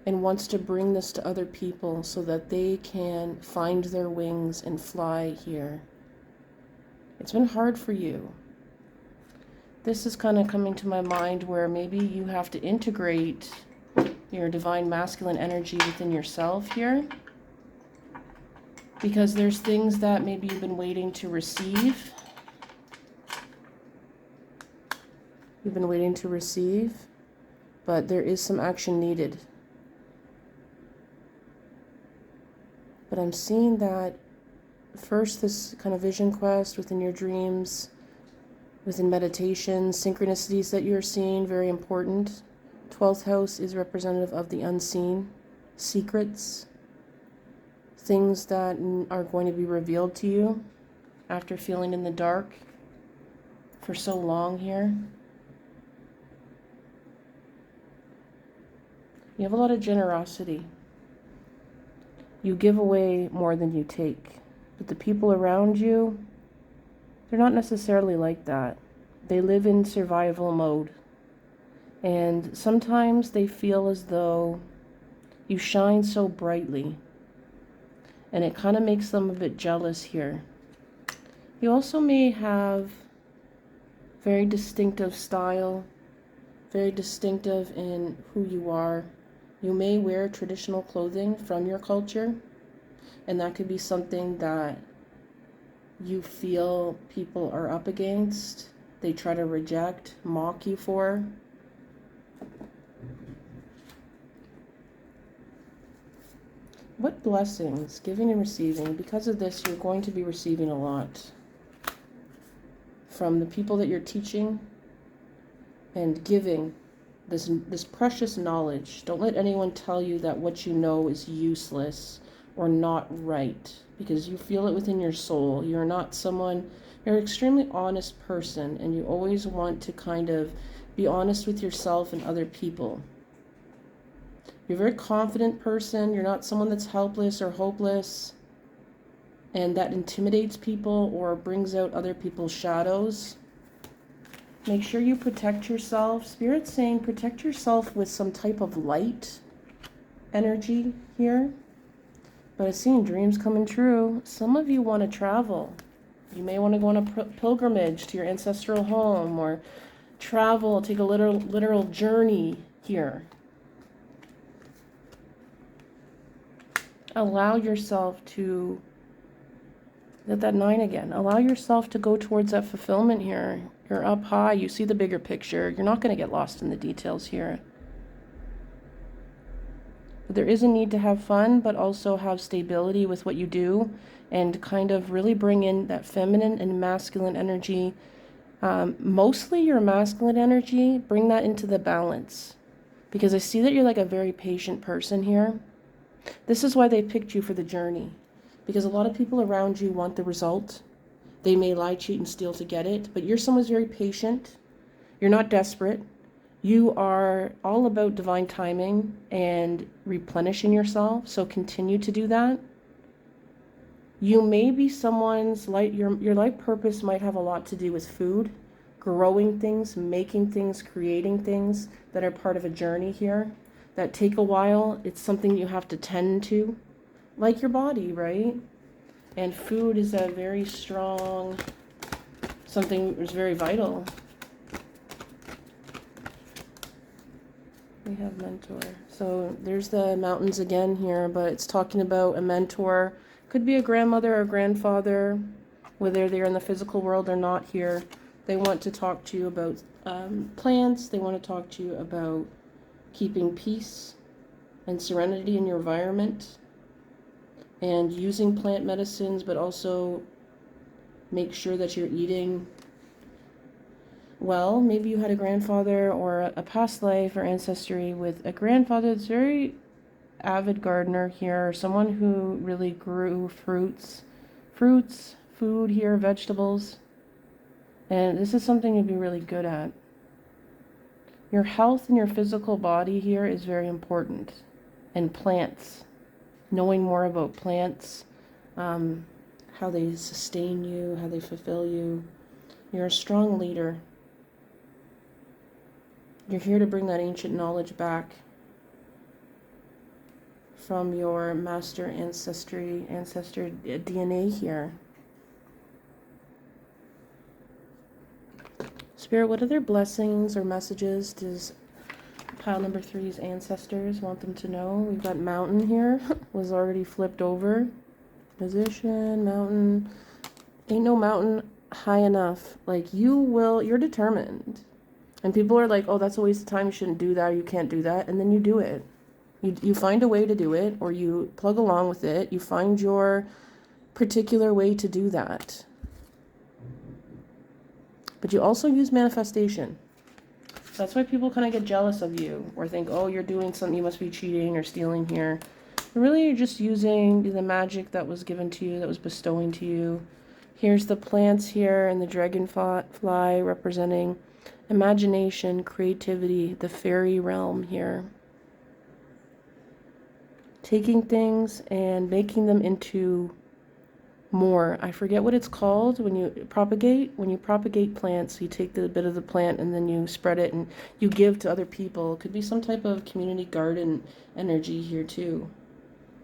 and wants to bring this to other people so that they can find their wings and fly here. It's been hard for you. This is kind of coming to my mind where maybe you have to integrate your divine masculine energy within yourself here, because there's things that maybe you've been waiting to receive. You've been waiting to receive, but there is some action needed. But I'm seeing that first, this kind of vision quest within your dreams, within meditation, synchronicities that you're seeing, very important. 12th house is representative of the unseen, secrets, things that are going to be revealed to you after feeling in the dark for so long here. You have a lot of generosity. You give away more than you take. But the people around you, they're not necessarily like that. They live in survival mode. And sometimes they feel as though you shine so brightly. And it kind of makes them a bit jealous here. You also may have very distinctive style, very distinctive in who you are. You may wear traditional clothing from your culture, and that could be something that you feel people are up against. They try to reject, mock you for. What blessings, giving and receiving. Because of this, you're going to be receiving a lot from the people that you're teaching and giving this precious knowledge. Don't let anyone tell you that what you know is useless or not right, because you feel it within your soul. You're not someone, you're an extremely honest person, and you always want to kind of Be honest with yourself and other people. You're a very confident person. You're not someone that's helpless or hopeless and that intimidates people or brings out other people's shadows. Make sure you protect yourself. Spirit's saying protect yourself with some type of light energy here. But I've seen dreams coming true. Some of you want to travel. You may want to go on a pilgrimage to your ancestral home or travel, take a literal journey here. Allow yourself to, get that 9 again, allow yourself to go towards that fulfillment here. You're up high, you see the bigger picture. You're not going to get lost in the details here. But there is a need to have fun, but also have stability with what you do and kind of really bring in that feminine and masculine energy. Mostly your masculine energy, bring that into the balance. Because I see that you're like a very patient person here. This is why they picked you for the journey. Because a lot of people around you want the result. They may lie, cheat, and steal to get it. But you're someone who's very patient. You're not desperate. You are all about divine timing and replenishing yourself. So continue to do that. You may be someone's light, your life purpose might have a lot to do with food, growing things, making things, creating things that are part of a journey here that take a while. It's something you have to tend to, like your body, right? And food is a very strong, something that's very vital. We have mentor. So there's the mountains again here, but it's talking about a mentor. Could be a grandmother or grandfather, whether they're in the physical world or not here. They want to talk to you about plants. They want to talk to you about keeping peace and serenity in your environment and using plant medicines, but also make sure that you're eating well. Maybe you had a grandfather or a past life or ancestry with a grandfather that's very avid gardener here, or someone who really grew fruits, food here, vegetables. And this is something you'd be really good at. Your health and your physical body here is very important. And plants. Knowing more about plants, how they sustain you, how they fulfill you. You're a strong leader. You're here to bring that ancient knowledge back from your master ancestor DNA here. Spirit, what other blessings or messages does pile number 3's ancestors want them to know? We've got mountain here, was already flipped over. Position, mountain. Ain't no mountain high enough. Like you're determined. And people are like, oh, that's a waste of time. You shouldn't do that. Or you can't do that. And then you do it. You find a way to do it, or you plug along with it. You find your particular way to do that. But you also use manifestation. That's why people kind of get jealous of you or think, oh, you're doing something, you must be cheating or stealing here. But really, you're just using the magic that was given to you, that was bestowing to you. Here's the plants here and the dragonfly representing imagination, creativity, the fairy realm here. Taking things and making them into more. I forget what it's called when you propagate plants. You take the bit of the plant and then you spread it and you give to other people. It could be some type of community garden energy here too.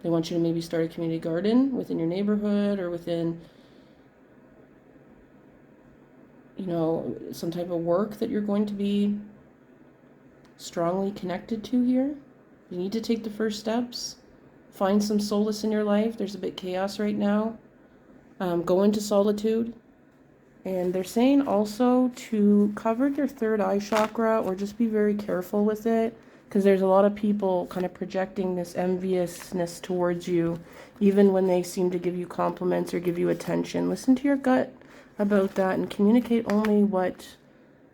They want you to maybe start a community garden within your neighborhood or within, some type of work that you're going to be strongly connected to here. You need to take the first steps. Find some solace in your life. There's a bit chaos right now. Go into solitude. And they're saying also to cover your third eye chakra or just be very careful with it, because there's a lot of people kind of projecting this enviousness towards you, even when they seem to give you compliments or give you attention. Listen to your gut about that and communicate only what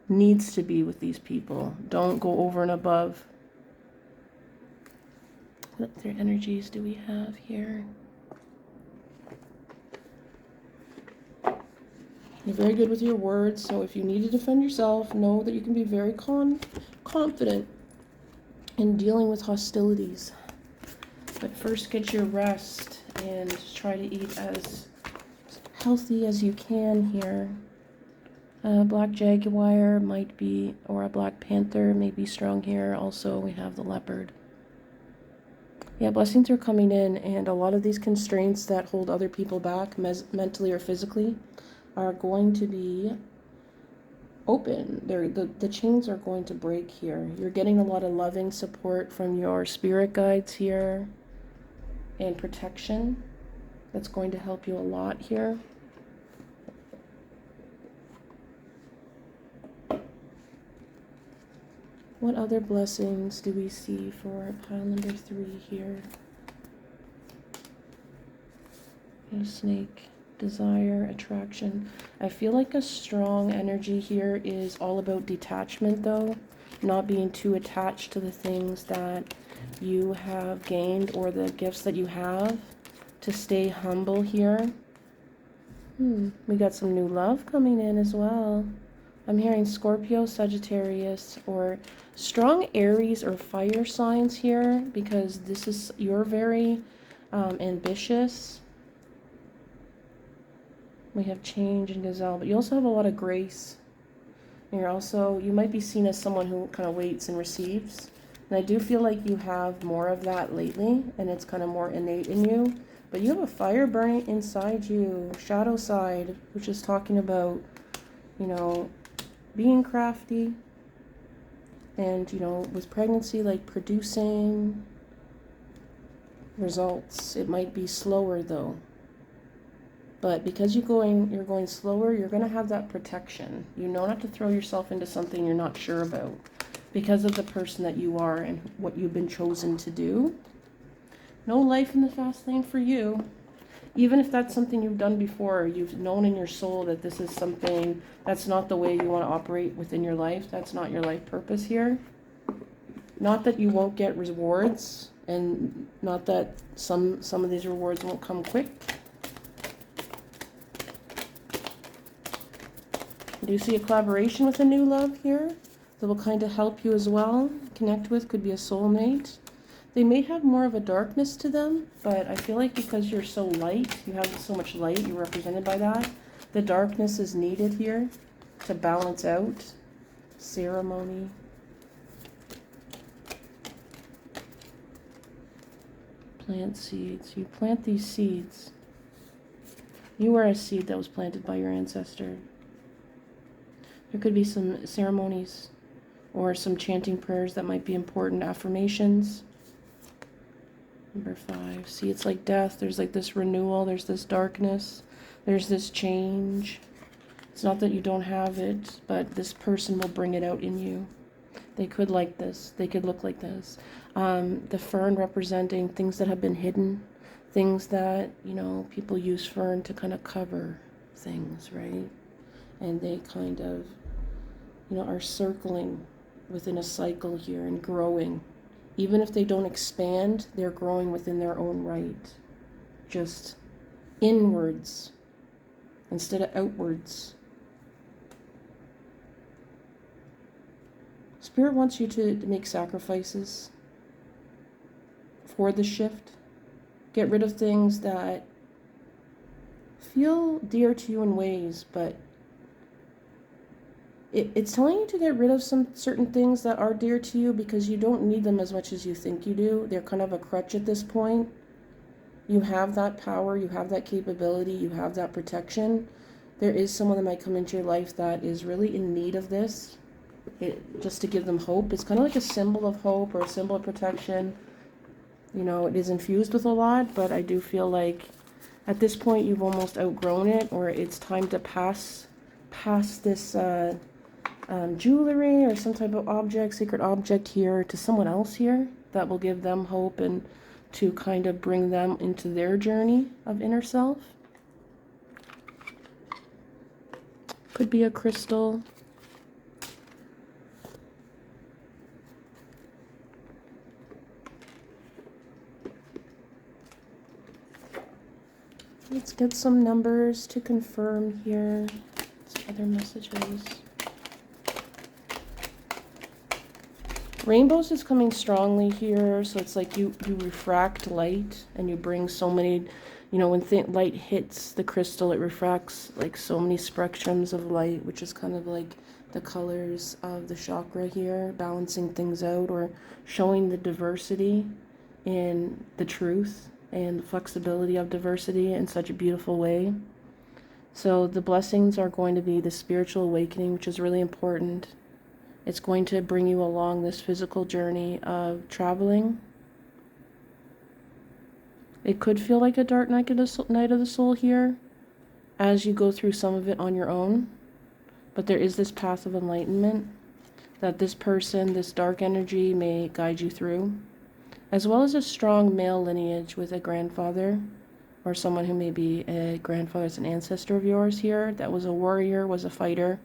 needs to be with these people. Don't go over and above. What other energies do we have here? You're very good with your words, so if you need to defend yourself, know that you can be very confident in dealing with hostilities. But first, get your rest and try to eat as healthy as you can here. A black jaguar might be, or a black panther may be strong here. Also, we have the leopard. Yeah, blessings are coming in, and a lot of these constraints that hold other people back, mentally or physically, are going to be open. The chains are going to break here. You're getting a lot of loving support from your spirit guides here, and protection. That's going to help you a lot here. What other blessings do we see for pile number 3 here? A snake, desire, attraction. I feel like a strong energy here is all about detachment though, not being too attached to the things that you have gained or the gifts that you have, to stay humble here. We got some new love coming in as well. I'm hearing Scorpio, Sagittarius, or strong Aries or fire signs here, because this is, you're very ambitious. We have change and gazelle, but you also have a lot of grace. And you might be seen as someone who kind of waits and receives. And I do feel like you have more of that lately, and it's kind of more innate in you. But you have a fire burning inside you, shadow side, which is talking about, you know, being crafty, and, you know, with pregnancy, like producing results. It might be slower though, but because you're going slower, you're going to have that protection. You know not to throw yourself into something you're not sure about, because of the person that you are and what you've been chosen to do. No life in the fast lane for you. Even if that's something you've done before, you've known in your soul that this is something that's not the way you want to operate within your life. That's not your life purpose here. Not that you won't get rewards, and not that some of these rewards won't come quick. Do you see a collaboration with a new love here that will kind of help you as well? Connect with, could be a soulmate. They may have more of a darkness to them, but I feel like because you're so light, you have so much light, you're represented by that. The darkness is needed here to balance out. Ceremony. Plant seeds. You plant these seeds. You are a seed that was planted by your ancestor. There could be some ceremonies or some chanting prayers that might be important, affirmations. Number 5. See, it's like death. There's like this renewal. There's this darkness. There's this change. It's not that you don't have it, but this person will bring it out in you. They could like this. They could look like this. The fern representing things that have been hidden. Things that, you know, people use fern to kind of cover things, right? And they kind of, you know, are circling within a cycle here and growing. Even if they don't expand, they're growing within their own right. Just inwards instead of outwards. Spirit wants you to make sacrifices for the shift. Get rid of things that feel dear to you in ways, but it's telling you to get rid of some certain things that are dear to you because you don't need them as much as you think you do. They're kind of a crutch at this point. You have that power, you have that capability, you have that protection. There is someone that might come into your life that is really in need of this. Just to give them hope. It's kind of like a symbol of hope or a symbol of protection. You know, it is infused with a lot, but I do feel like at this point you've almost outgrown it, or it's time to pass this jewelry or some type of object, sacred object here to someone else here that will give them hope and to kind of bring them into their journey of inner self. Could be a crystal. Let's get some numbers to confirm here. Other messages. Rainbows is coming strongly here, so it's like you refract light and you bring so many, you know, when light hits the crystal, it refracts like so many spectrums of light, which is kind of like the colors of the chakra here, balancing things out or showing the diversity in the truth and the flexibility of diversity in such a beautiful way. So the blessings are going to be the spiritual awakening, which is really important. It's going to bring you along this physical journey of traveling. It could feel like a dark night of the soul here as you go through some of it on your own. But there is this path of enlightenment that this person, this dark energy, may guide you through, as well as a strong male lineage with a grandfather or someone who may be a grandfather as an ancestor of yours here that was a warrior, was a fighter,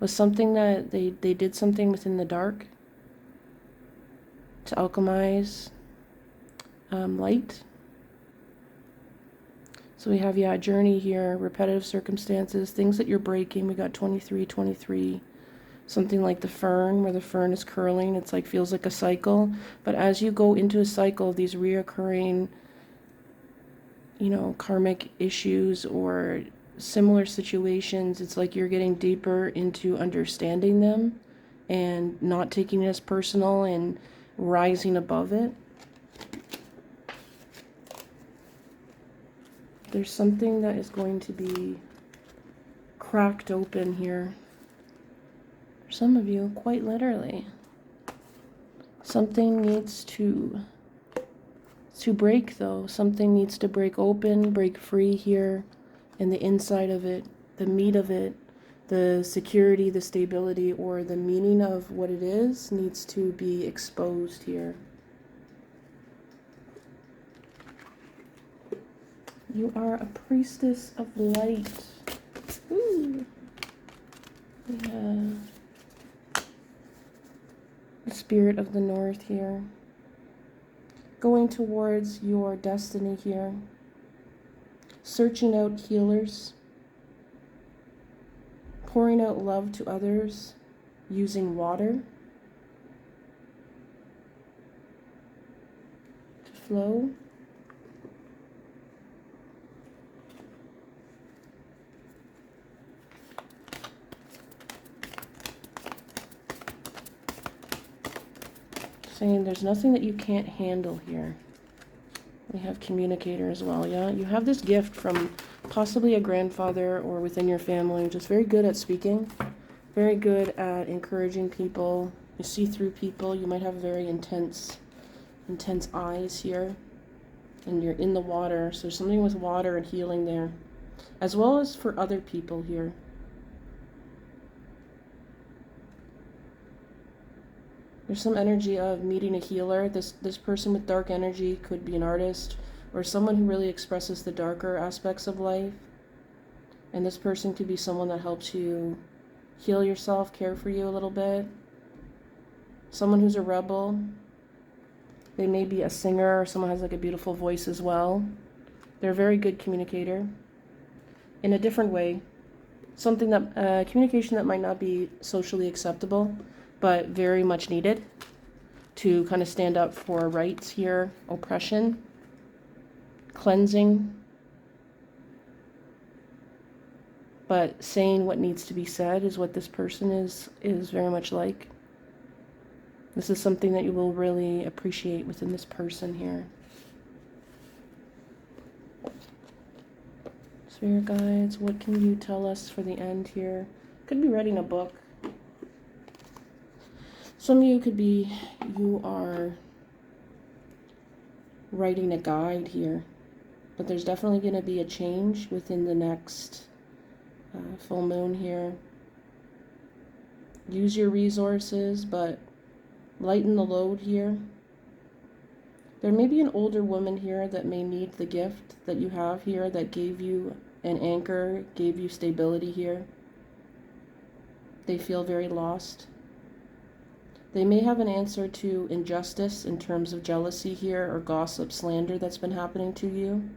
was something that they did something within the dark to alchemize light. So we have, yeah, a journey here, repetitive circumstances, things that you're breaking. We got 23, 23, something like the fern, where the fern is curling. It's like, feels like a cycle. But as you go into a cycle of these reoccurring, you know, karmic issues or similar situations, it's like you're getting deeper into understanding them and not taking it as personal and rising above it. There's something that is going to be cracked open here. For some of you, quite literally. Something needs to break, though. Something needs to break open, break free here. And the inside of it, the meat of it, the security, the stability, or the meaning of what it is needs to be exposed here. You are a priestess of light. Ooh. Yeah. The spirit of the north here. Going towards your destiny here. Searching out healers. Pouring out love to others. Using water to flow. Saying there's nothing that you can't handle here. We have communicator as well, yeah? You have this gift from possibly a grandfather or within your family, just very good at speaking, very good at encouraging people. You see through people. You might have very intense eyes here. And you're in the water, so there's something with water and healing there, as well as for other people here. There's some energy of meeting a healer. This person with dark energy could be an artist or someone who really expresses the darker aspects of life. And this person could be someone that helps you heal yourself, care for you a little bit. Someone who's a rebel. They may be a singer or someone has like a beautiful voice as well. They're a very good communicator in a different way. Something that, communication that might not be socially acceptable, but very much needed to kind of stand up for rights here, oppression, cleansing, but saying what needs to be said is what this person is very much like. This is something that you will really appreciate within this person here. Spirit guides, what can you tell us for the end here? Could be writing a book. Some of you could be, you are writing a guide here, but there's definitely going to be a change within the next full moon here. Use your resources, but lighten the load here. There may be an older woman here that may need the gift that you have here that gave you an anchor, gave you stability here. They feel very lost. They may have an answer to injustice in terms of jealousy here or gossip, slander that's been happening to you.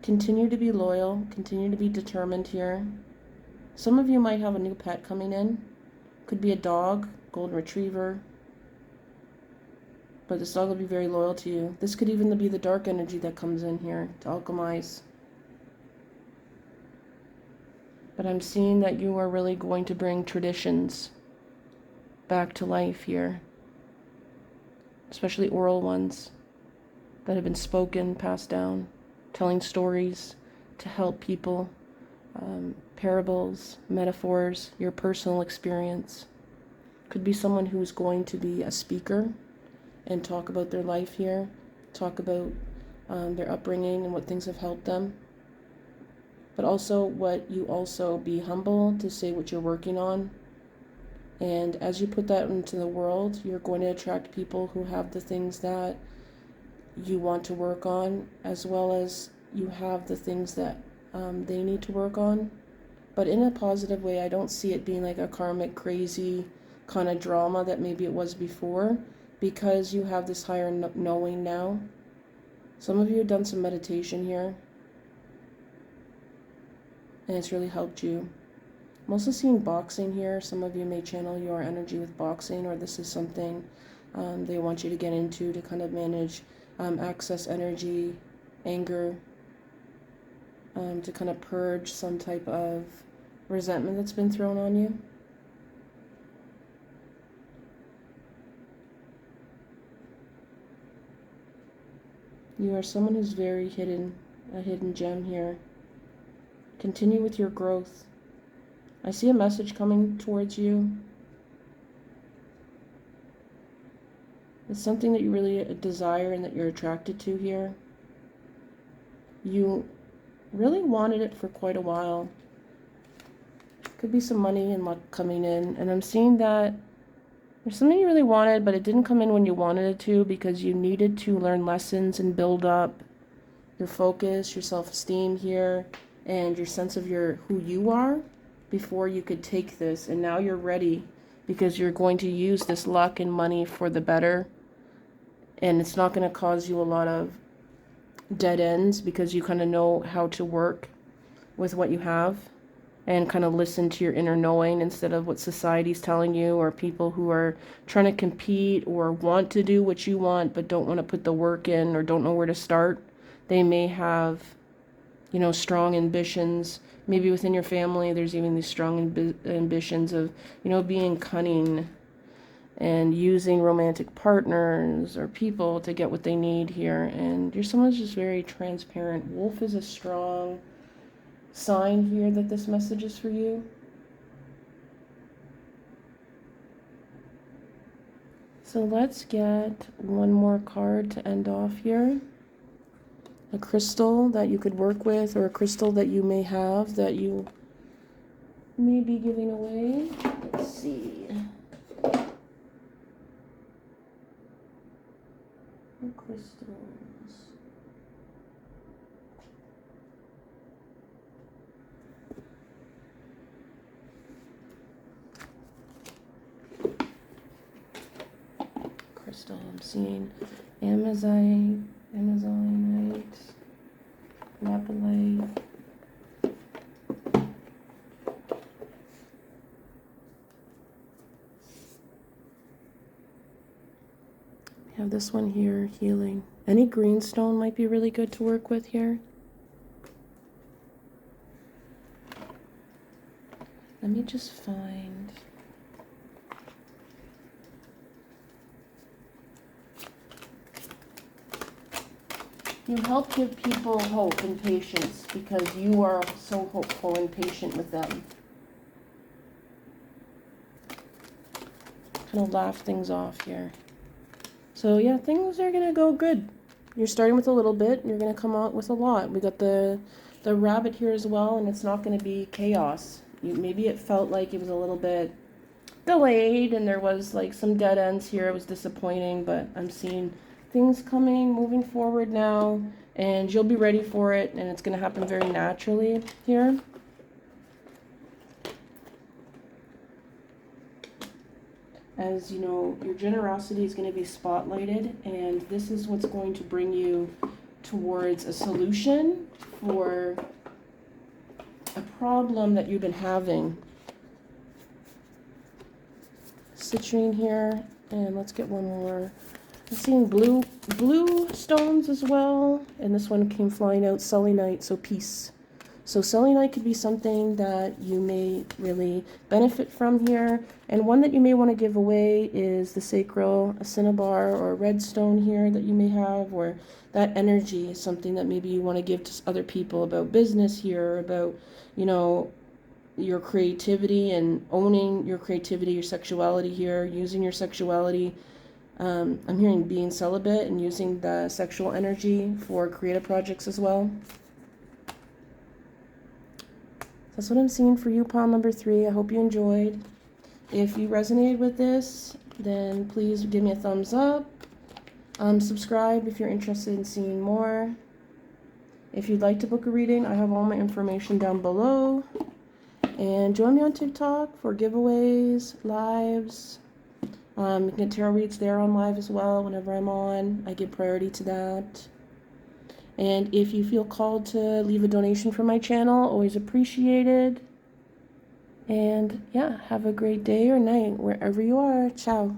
Continue to be loyal. Continue to be determined here. Some of you might have a new pet coming in. Could be a dog, golden retriever. But this dog will be very loyal to you. This could even be the dark energy that comes in here to alchemize. But I'm seeing that you are really going to bring traditions back to life here. Especially oral ones that have been spoken, passed down. Telling stories to help people. Parables, metaphors, your personal experience. Could be someone who's going to be a speaker and talk about their life here. Talk about their upbringing and what things have helped them. But also what you also be humble to say what you're working on. And as you put that into the world, you're going to attract people who have the things that you want to work on, as well as you have the things that they need to work on. But in a positive way. I don't see it being like a karmic, crazy kind of drama that maybe it was before, because you have this higher knowing now. Some of you have done some meditation here, and it's really helped you. I'm also seeing boxing here. Some of you may channel your energy with boxing, or this is something they want you to get into to kind of manage excess energy, anger, to kind of purge some type of resentment that's been thrown on you. You are someone who's very hidden, a hidden gem here. Continue with your growth. I see a message coming towards you. It's something that you really desire and that you're attracted to here. You really wanted it for quite a while. Could be some money and luck coming in. And I'm seeing that there's something you really wanted, but it didn't come in when you wanted it to, because you needed to learn lessons and build up your focus, your self-esteem here, and your sense of who you are before you could take this. And now you're ready, because you're going to use this luck and money for the better. And it's not going to cause you a lot of dead ends, because you kind of know how to work with what you have and kind of listen to your inner knowing instead of what society's telling you, or people who are trying to compete or want to do what you want but don't want to put the work in or don't know where to start. They may have, strong ambitions. Maybe within your family there's even these strong ambitions of, being cunning and using romantic partners or people to get what they need here. And you're someone who's just very transparent. Wolf is a strong sign here that this message is for you. So let's get one more card to end off here. A crystal that you could work with, or a crystal that you may have that you may be giving away. Let's see. Crystals. Crystal, I'm seeing amazonite, lapillite. I have this one here, healing. Any greenstone might be really good to work with here. Let me just find. You help give people hope and patience, because you are so hopeful and patient with them. Kind of laugh things off here. So yeah, things are gonna go good. You're starting with a little bit, and you're gonna come out with a lot. We got the rabbit here as well, and it's not gonna be chaos. Maybe it felt like it was a little bit delayed, and there was like some dead ends here. It was disappointing, but I'm seeing things moving forward now, and you'll be ready for it, and it's gonna happen very naturally here. As you know, your generosity is going to be spotlighted, and this is what's going to bring you towards a solution for a problem that you've been having. Citrine here, and let's get one more. I'm seeing blue stones as well, and this one came flying out, selenite, so peace. So selenite could be something that you may really benefit from here, and one that you may want to give away is the sacral, a cinnabar or a red stone here that you may have, or that energy is something that maybe you want to give to other people about business here, about, you know, your creativity and owning your creativity, your sexuality here, using your sexuality. I'm hearing being celibate and using the sexual energy for creative projects as well. That's what I'm seeing for you, pile number 3. I hope you enjoyed. If you resonated with this, then please give me a thumbs up. Subscribe if you're interested in seeing more. If you'd like to book a reading, I have all my information down below. And join me on TikTok for giveaways, lives. You can get tarot reads there on live as well. Whenever I'm on, I give priority to that. And if you feel called to leave a donation for my channel, always appreciated. And yeah, have a great day or night wherever you are. Ciao.